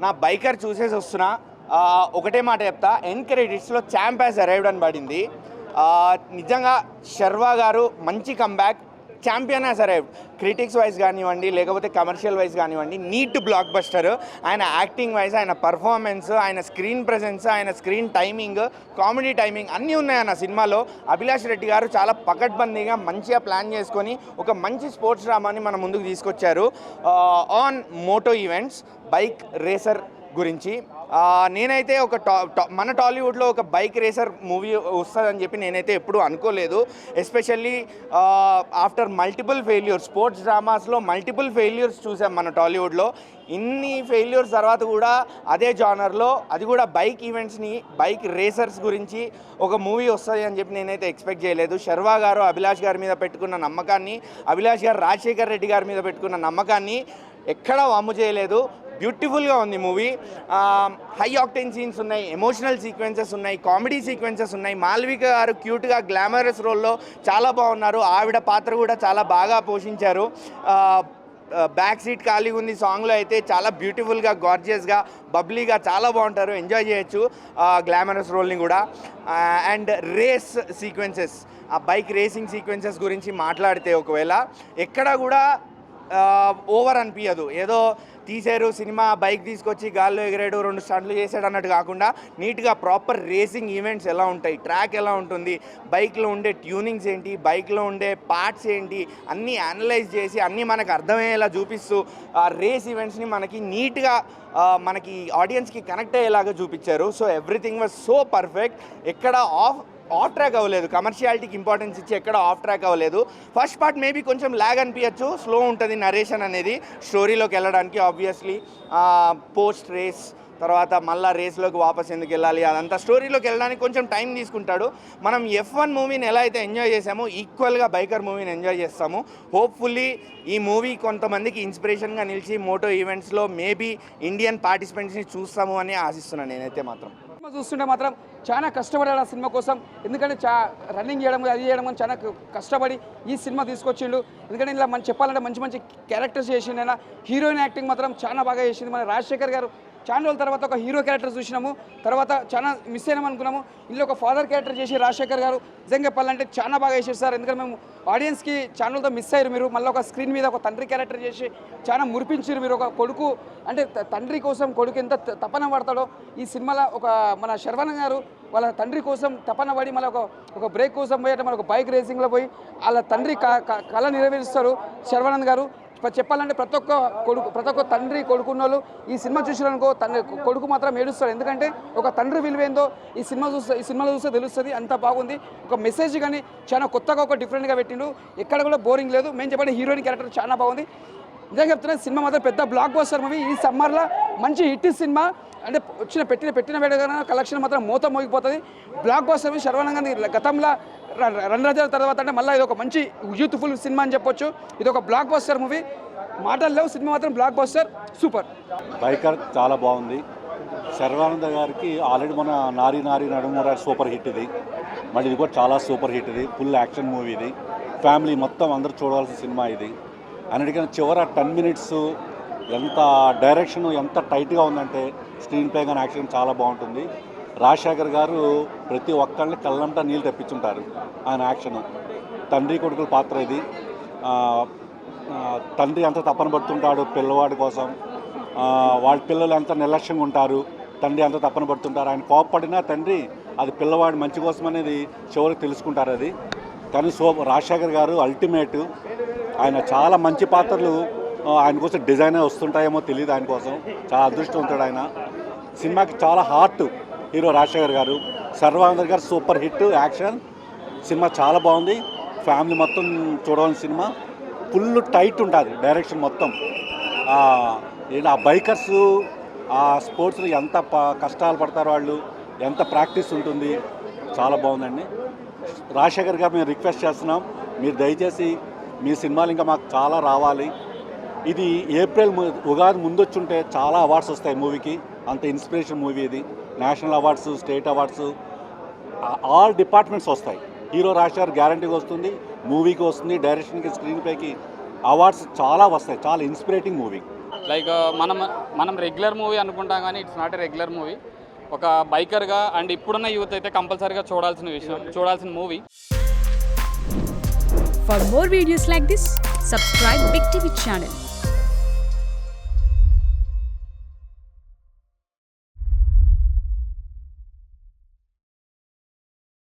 నా బైకర్ చూసేసి వస్తున్నా. ఒకటే మాట చెప్తా, ఎండ్ క్రెడిట్స్లో ఛాంప్ హ్యాస్ అరైవ్డ్ అని పడింది. నిజంగా శర్వా గారు మంచి comeback, champion has arrived. Critics wise కానివ్వండి, లేకపోతే కమర్షియల్ వైజ్ కానివ్వండి, నీట్ బ్లాక్ బస్టర్. ఆయన యాక్టింగ్ వైజ్, ఆయన పర్ఫార్మెన్స్, ఆయన స్క్రీన్ ప్రెజెన్స్, ఆయన స్క్రీన్ టైమింగ్, కామెడీ టైమింగ్ అన్నీ ఉన్నాయన్న సినిమాలో. అభిలాష్ రెడ్డి గారు చాలా పకడ్బందీగా మంచిగా ప్లాన్ చేసుకొని ఒక మంచి స్పోర్ట్స్ డ్రామాని మన ముందుకు తీసుకొచ్చారు. On moto events, bike racer గురించి నేనైతే మన టాలీవుడ్లో ఒక బైక్ రేసర్ మూవీ వస్తుందని చెప్పి నేనైతే ఎప్పుడూ అనుకోలేదు. Especially after multiple failures, sports డ్రామాస్లో మల్టిపుల్ ఫెయిల్యూర్స్ చూసాం మన టాలీవుడ్లో. ఇన్ని ఫెయిల్యూర్స్ తర్వాత కూడా అదే జానర్లో, అది కూడా బైక్ ఈవెంట్స్ని, బైక్ రేసర్స్ గురించి ఒక మూవీ వస్తుంది అని చెప్పి నేనైతే ఎక్స్పెక్ట్ చేయలేదు. శర్వా గారు అభిలాష్ గారి మీద పెట్టుకున్న నమ్మకాన్ని, అభిలాష్ గారు రాజశేఖర్ రెడ్డి గారి మీద పెట్టుకున్న నమ్మకాన్ని ఎక్కడా వమ్ము చేయలేదు. బ్యూటిఫుల్గా ఉంది మూవీ. హై ఆక్టైన్ సీన్స్ ఉన్నాయి, ఎమోషనల్ సీక్వెన్సెస్ ఉన్నాయి, కామెడీ సీక్వెన్సెస్ ఉన్నాయి. మాల్విక గారు క్యూట్గా గ్లామరస్ రోల్లో చాలా బాగున్నారు. ఆవిడ పాత్ర కూడా చాలా బాగా పోషించారు. బ్యాక్ సీట్ ఖాళీగా ఉంది సాంగ్లో అయితే చాలా బ్యూటిఫుల్గా, గార్జియస్గా, బబ్లీగా చాలా బాగుంటారు. ఎంజాయ్ చేయొచ్చు గ్లామరస్ రోల్ని కూడా. అండ్ రేస్ సీక్వెన్సెస్, ఆ బైక్ రేసింగ్ సీక్వెన్సెస్ గురించి మాట్లాడితే ఒకవేళ ఎక్కడ కూడా ఓవర్ అనిపించదు. ఏదో తీశారు సినిమా, బైక్ తీసుకొచ్చి గాల్లో ఎగిరాడు, 2 స్టంట్లు చేశాడు అన్నట్టు కాకుండా నీట్గా ప్రాపర్ రేసింగ్ ఈవెంట్స్ ఎలా ఉంటాయి, ట్రాక్ ఎలా ఉంటుంది, బైక్లో ఉండే ట్యూనింగ్స్ ఏంటి, బైక్లో ఉండే పార్ట్స్ ఏంటి, అన్నీ అనలైజ్ చేసి అన్నీ మనకు అర్థమయ్యేలా చూపిస్తూ ఆ రేస్ ఈవెంట్స్ని మనకి నీట్గా మనకి ఆడియన్స్కి కనెక్ట్ అయ్యేలాగా చూపించారు. So everything was so perfect. ఎక్కడ ఆఫ్ ట్రాక్ అవ్వలేదు, కమర్షియాలిటీకి ఇంపార్టెన్స్ ఇచ్చి ఎక్కడ ఆఫ్ ట్రాక్ అవ్వలేదు. ఫస్ట్ పార్ట్ మేబీ కొంచెం ల్యాగ్ అనిపించచ్చు, స్లో ఉంటుంది నరేషన్ అనేది స్టోరీలోకి వెళ్ళడానికి. ఆబ్వియస్లీ పోస్ట్ రేస్ తర్వాత మళ్ళీ రేస్లోకి వాపస్ ఎందుకు వెళ్ళాలి, అదంతా స్టోరీలోకి వెళ్ళడానికి కొంచెం టైం తీసుకుంటాడు. మనం F1 మూవీని ఎలా అయితే ఎంజాయ్ చేసామో ఈక్వల్గా బైకర్ మూవీని ఎంజాయ్ చేస్తాము. హోప్ఫుల్లీ ఈ మూవీ కొంతమందికి ఇన్స్పిరేషన్గా నిలిచి మోటో ఈవెంట్స్లో మేబీ ఇండియన్ పార్టిసిపెంట్స్ని చూస్తాము అని ఆశిస్తున్నాను నేనైతే. మాత్రం చూస్తుంటే మాత్రం చాలా కష్టపడాడు ఆ సినిమా కోసం. ఎందుకంటే రన్నింగ్ చేయడం, అది చేయడం అని చాలా కష్టపడి ఈ సినిమా తీసుకొచ్చిండు. ఎందుకంటే ఇలా మనం చెప్పాలంటే మంచి మంచి క్యారెక్టర్స్ చేసిండు. అయినా హీరోయిన్ యాక్టింగ్ మాత్రం చాలా బాగా చేసింది. మన రాజశేఖర్ గారు చాలా రోజుల తర్వాత ఒక హీరో క్యారెక్టర్ చూసినాము, తర్వాత చాలా మిస్ అయినాం అనుకున్నాము. ఇందులో ఒక ఫాదర్ క్యారెక్టర్ చేసి రాజశేఖర్ గారు నిజంగా చెప్పాలంటే చాలా బాగా చేశారు సార్. ఎందుకంటే మేము ఆడియన్స్కి ఛానల్తో మిస్ అయ్యారు. మీరు మళ్ళీ ఒక స్క్రీన్ మీద ఒక తండ్రి క్యారెక్టర్ చేసి చాలా మురిపించారు. మీరు ఒక కొడుకు అంటే తండ్రి కోసం కొడుకు ఎంత తపన పడతాడో ఈ సినిమాలో ఒక మన శర్వానంద్ గారు వాళ్ళ తండ్రి కోసం తపన పడి మళ్ళీ ఒక బ్రేక్ కోసం పోయి అంటే మన ఒక బైక్ రేసింగ్లో పోయి వాళ్ళ తండ్రి కళ నెరవేరుస్తారు శర్వానంద్ గారు. చెప్పాలంటే ప్రతి ఒక్క తండ్రి కొడుకున్నోళ్ళు ఈ సినిమా చూసినారనుకో కొడుకు మాత్రం ఏడుస్తాడు. ఎందుకంటే ఒక తండ్రి విలువేందో ఈ సినిమాలో చూస్తే తెలుస్తుంది. అంత బాగుంది. ఒక మెసేజ్ కానీ చాలా కొత్తగా ఒక డిఫరెంట్గా పెట్టిండు. ఎక్కడ కూడా బోరింగ్ లేదు. మేము చెప్పండి హీరోయిన్ క్యారెక్టర్ చాలా బాగుంది. నిజంగా చెప్తున్నా సినిమా మాత్రం పెద్ద బ్లాక్ బస్టర్ మూవీ. ఈ సమ్మర్లో మంచి హిట్ సినిమా. అంటే పెట్టిన వేడగా కలెక్షన్ మాత్రం మూత మోగిపోతుంది. Blockbuster movie. శర్వానంద్ గతంలో రణరాజాల తర్వాత అంటే మళ్ళీ ఇది ఒక మంచి యూత్ఫుల్ సినిమా అని చెప్పొచ్చు. ఇది ఒక బ్లాక్ బస్టర్ మూవీ. మాటలు లేవు, సినిమా మాత్రం బ్లాక్ బస్టర్, సూపర్. బైకర్ చాలా బాగుంది. శర్వానంద్ గారికి ఆల్రెడీ మన నారీ నడుముర సూపర్ హిట్ ఇది. మళ్ళీ ఇది కూడా చాలా సూపర్ హిట్ ఇది. ఫుల్ యాక్షన్ మూవీ ఇది. ఫ్యామిలీ మొత్తం అందరూ చూడవలసిన సినిమా ఇది. అన్నిటికన్నా చివర 10 మినిట్స్ ఎంత డైరెక్షన్ ఎంత టైట్గా ఉందంటే స్క్రీన్ ప్లే కానీ యాక్షన్ చాలా బాగుంటుంది. రాజశేఖర్ గారు ప్రతి ఒక్కరిని కళ్ళంటా నీళ్ళు తెప్పించుంటారు ఆయన యాక్షను. తండ్రి కొడుకుల పాత్ర ఇది. తండ్రి ఎంత తపన పడుతుంటాడు పిల్లవాడి కోసం, వాళ్ళ పిల్లలు ఎంత నిర్లక్ష్యంగా ఉంటారు, తండ్రి ఎంత తపన పడుతుంటారు. ఆయన కోపపడినా తండ్రి అది పిల్లవాడి మంచి కోసం అనేది చివరికి తెలుసుకుంటారు అది. కానీ రాజశేఖర్ గారు అల్టిమేట్. ఆయన చాలా మంచి పాత్రలు ఆయన కోసం డిజైన్ వస్తుంటాయేమో తెలియదు. ఆయన కోసం చాలా అదృష్టవంతుడు ఆయన. సినిమాకి చాలా హార్ట్ హీరో రాజశేఖర్ గారు. శర్వానంద్ గారు సూపర్ హిట్ యాక్షన్. సినిమా చాలా బాగుంది. ఫ్యామిలీ మొత్తం చూడవలసిన సినిమా. ఫుల్ టైట్ ఉంటుంది డైరెక్షన్ మొత్తం. ఆ బైకర్స్ ఆ స్పోర్ట్స్లో ఎంత కష్టాలు పడతారు వాళ్ళు, ఎంత ప్రాక్టీస్ ఉంటుంది. చాలా బాగుందండి. రాజశేఖర్ గారు మేము రిక్వెస్ట్ చేస్తున్నాం, మీరు దయచేసి మీ సినిమాలు ఇంకా మాకు చాలా రావాలి. ఇది ఏప్రిల్ ఉగాది ముందొచ్చుంటే చాలా అవార్డ్స్ వస్తాయి మూవీకి. అంత ఇన్స్పిరేషన్ మూవీ ఇది. National awards, state awards, all departments వస్తాయి. హీరో రాజశేఖర్ గ్యారంటీగా వస్తుంది, మూవీకి వస్తుంది, డైరెక్షన్కి, స్క్రీన్ ప్లేకి అవార్డ్స్ చాలా వస్తాయి. చాలా ఇన్స్పిరేటింగ్ మూవీ. లైక్ మనం రెగ్యులర్ మూవీ అనుకుంటాం కానీ it's not a regular movie. ఒక బైకర్గా అండ్ ఇప్పుడున్న యూత్ అయితే కంపల్సరీగా చూడాల్సిన movie. For more videos like this, subscribe Big TV channel.